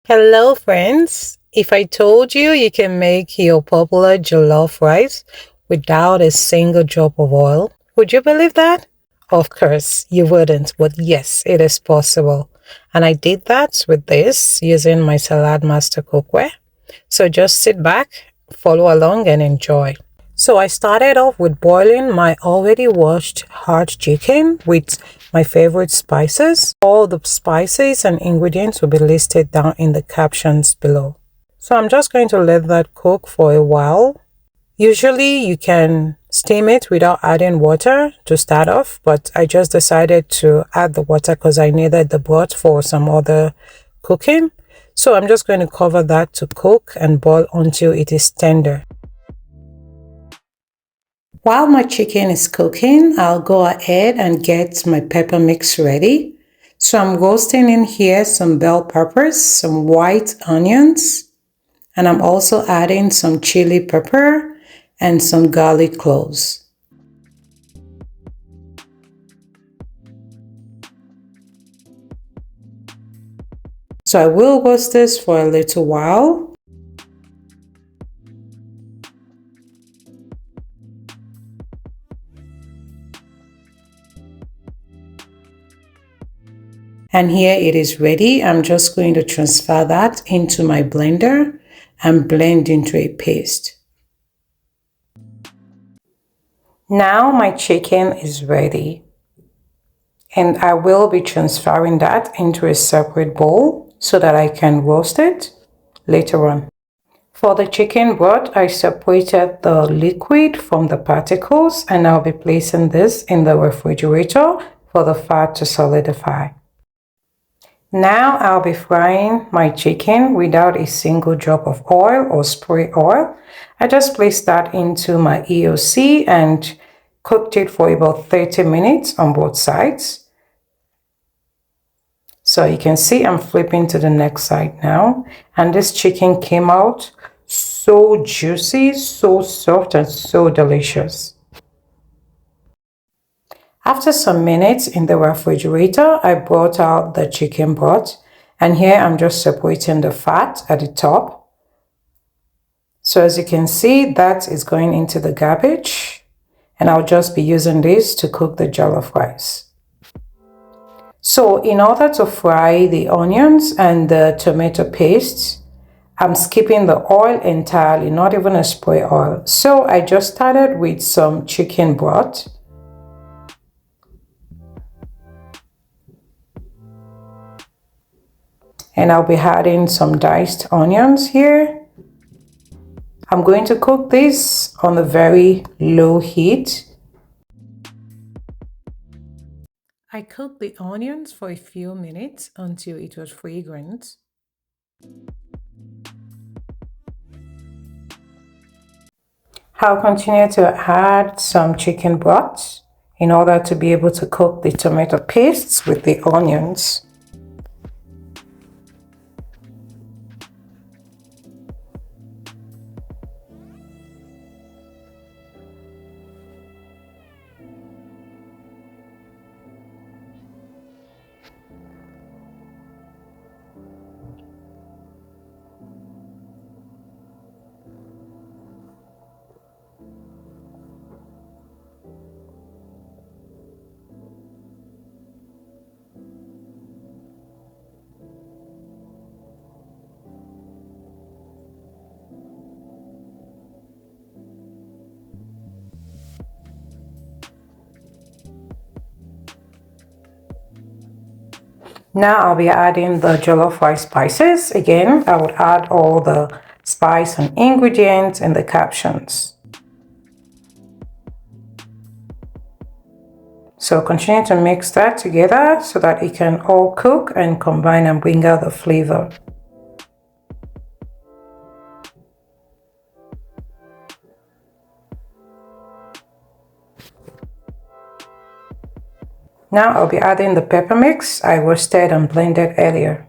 Hello, friends. If I told you you can make your popular jollof rice without a single drop of oil, would you believe that? Of course, you wouldn't, but yes, it is possible. And I did that with this using my Salad Master cookware. So just sit back, follow along, and enjoy. So I started off with boiling my already washed hard chicken with my favorite spices. All the spices and ingredients will be listed down in the captions below. So I'm just going to let that cook for a while. Usually you can steam it without adding water to start off, but I just decided to add the water because I needed the broth for some other cooking. So I'm just going to cover that to cook and boil until it is tender. While my chicken is cooking, I'll go ahead and get my pepper mix ready. So I'm roasting in here some bell peppers, some white onions, and I'm also adding some chili pepper and some garlic cloves. So I will roast this for a little while. And here it is ready. I'm just going to transfer that into my blender and blend into a paste. Now my chicken is ready. And I will be transferring that into a separate bowl so that I can roast it later on. For the chicken broth, I separated the liquid from the particles and I'll be placing this in the refrigerator for the fat to solidify. Now I'll be frying my chicken without a single drop of oil or spray oil. I just placed that into my EOC and cooked it for about 30 minutes on both sides. So you can see I'm flipping to the next side now, and this chicken came out so juicy, so soft, and so delicious. After some minutes in the refrigerator, I brought out the chicken broth, and here I'm just separating the fat at the top. So as you can see, that is going into the garbage, and I'll just be using this to cook the jollof rice. So in order to fry the onions and the tomato paste, I'm skipping the oil entirely, not even a spray oil. So I just started with some chicken broth. And I'll be adding some diced onions here. I'm going to cook this on a very low heat. I cooked the onions for a few minutes until it was fragrant. I'll continue to add some chicken broth in order to be able to cook the tomato pastes with the onions. Now I'll be adding the jollof rice spices. Again, I would add all the spice and ingredients in the captions. So continue to mix that together so that it can all cook and combine and bring out the flavor. Now I'll be adding the pepper mix I roasted and blended earlier.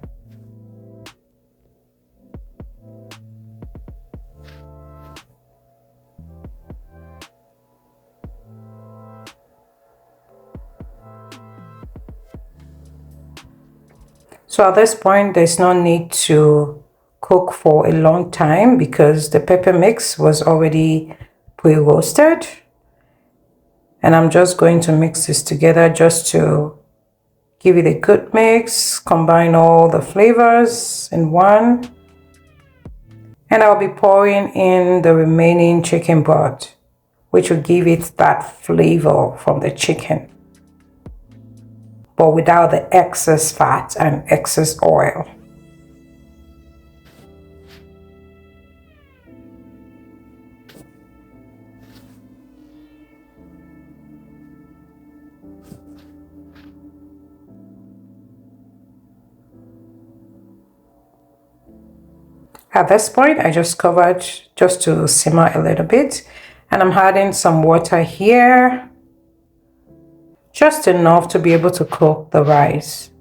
So So at this point, there's no need to cook for a long time because the pepper mix was already pre-roasted. And I'm just going to mix this together just to give it a good mix, combine all the flavors in one. And I'll be pouring in the remaining chicken broth, which will give it that flavor from the chicken, but without the excess fat and excess oil. At this point, I just covered just to simmer a little bit, and I'm adding some water here, just enough to be able to cook the rice.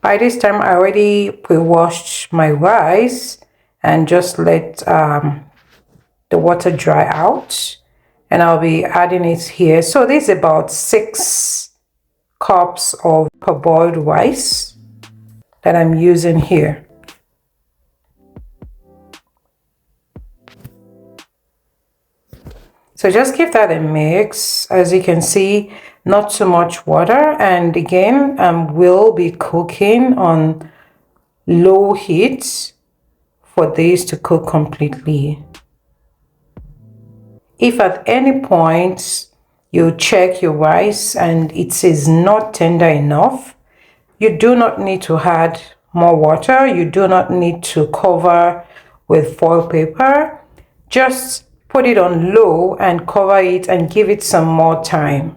By this time, I already pre-washed my rice and just let the water dry out, and I'll be adding it here. So this is about 6 cups of parboiled rice that I'm using here. So just give that a mix. As you can see, not too much water, and again, we'll be cooking on low heat for this to cook completely. If at any point you check your rice and it is not tender enough, you do not need to add more water. You do not need to cover with foil paper. Just put it on low and cover it and give it some more time.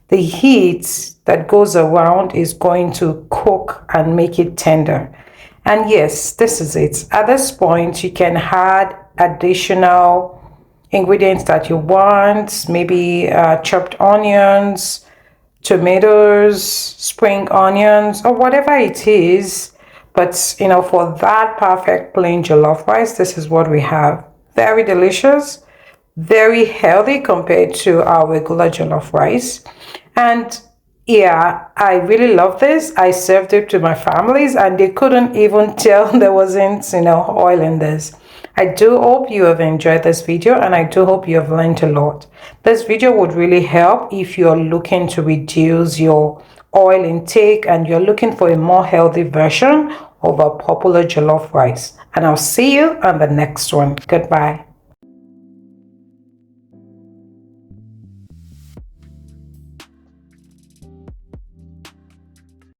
The heat that goes around is going to cook and make it tender. And yes, this is it. At this point, you can add additional ingredients that you want, maybe chopped onions, tomatoes, spring onions, or whatever it is. But you know, for that perfect plain jollof rice, this is what we have. Very delicious, very healthy compared to our regular jollof rice. And yeah, I really love this. I served it to my families and they couldn't even tell there wasn't, you know, oil in this. I do hope you have enjoyed this video, and I do hope you have learned a lot. This video would really help if you're looking to reduce your oil intake and you're looking for a more healthy version of a popular jollof rice. And I'll see you on the next one. Goodbye.